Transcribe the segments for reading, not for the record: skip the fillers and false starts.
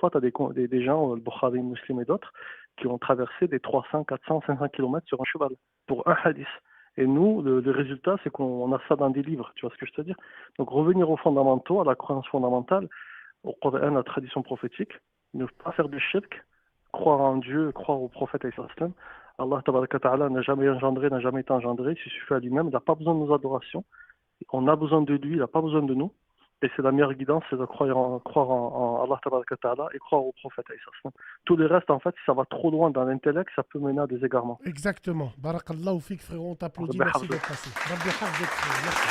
fois, tu as des gens, le Bukhari, Muslim et d'autres, qui ont traversé des 300, 400, 500 kilomètres sur un cheval pour un hadith. Et nous, le résultat, c'est qu'on a ça dans des livres, tu vois ce que je te dis? Donc revenir aux fondamentaux, à la croyance fondamentale, au Coran, à la tradition prophétique, ne pas faire du shirk, croire en Dieu, croire au prophète, alayhi salam. Allah tabaraka wa ta'ala n'a jamais engendré, n'a jamais été engendré, il suffit à lui-même, il n'a pas besoin de nos adorations, on a besoin de lui, il n'a pas besoin de nous. Et c'est la meilleure guidance, c'est de croire en Allah tabaraka wa ta'ala et croire au prophète, alayhi salam. Tout le reste, en fait, si ça va trop loin dans l'intellect, ça peut mener à des égarements. Exactement. Barakallahu fik, frérot, on t'applaudit. Rabbi Merci hafzak. d'être passé. Rabbi hafzak, frérot. Merci.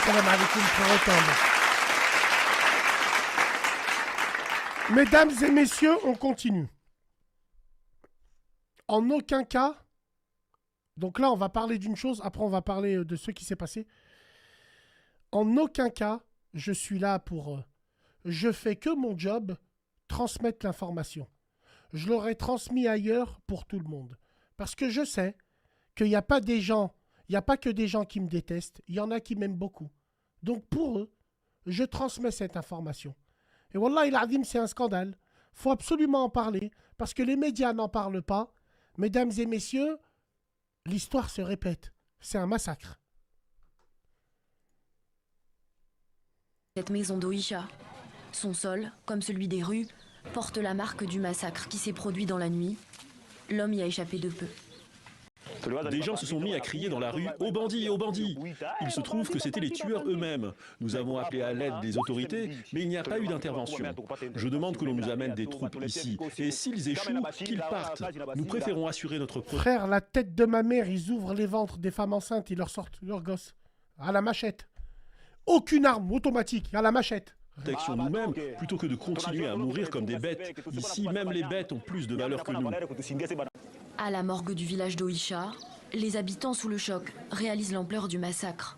Salam alaikum, frérot. Tamba. Mesdames et messieurs, on continue. En aucun cas, donc là, on va parler d'une chose, après on va parler de ce qui s'est passé. En aucun cas, je suis là pour... je fais que mon job, transmettre l'information. Je l'aurais transmis ailleurs pour tout le monde. Parce que je sais qu'il n'y a pas des gens, il n'y a pas que des gens qui me détestent, il y en a qui m'aiment beaucoup. Donc pour eux, je transmets cette information. Et wallah, il azim, c'est un scandale. Il faut absolument en parler, parce que les médias n'en parlent pas. Mesdames et messieurs, l'histoire se répète. C'est un massacre. Cette maison d'Oïcha, son sol, comme celui des rues, porte la marque du massacre qui s'est produit dans la nuit. L'homme y a échappé de peu. Des gens se sont mis à crier dans la rue « Aux bandits, aux bandits !» Il se trouve que c'étaient les tueurs eux-mêmes. Nous avons appelé à l'aide des autorités, mais il n'y a pas eu d'intervention. Je demande que l'on nous amène des troupes ici. Et s'ils échouent, qu'ils partent. Nous préférons assurer notre protection. Frère, la tête de ma mère, ils ouvrent les ventres des femmes enceintes, ils leur sortent leurs gosses. À la machette. Aucune arme automatique, à la machette. Nous-mêmes, plutôt que de continuer à mourir comme des bêtes. Ici, même les bêtes ont plus de valeur que nous. À la morgue du village d'Oïcha, les habitants sous le choc réalisent l'ampleur du massacre.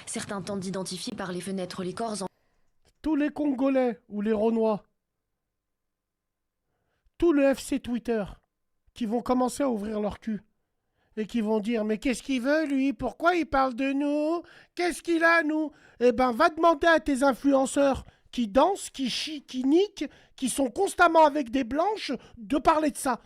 Certains tentent d'identifier par les fenêtres les corps en... Tous les Congolais ou les Renois, tout le FC Twitter, qui vont commencer à ouvrir leur cul et qui vont dire « Mais qu'est-ce qu'il veut, lui? Pourquoi il parle de nous? Qu'est-ce qu'il a, nous ?» Eh ben, va demander à tes influenceurs qui dansent, qui chient, qui niquent, qui sont constamment avec des blanches, de parler de ça.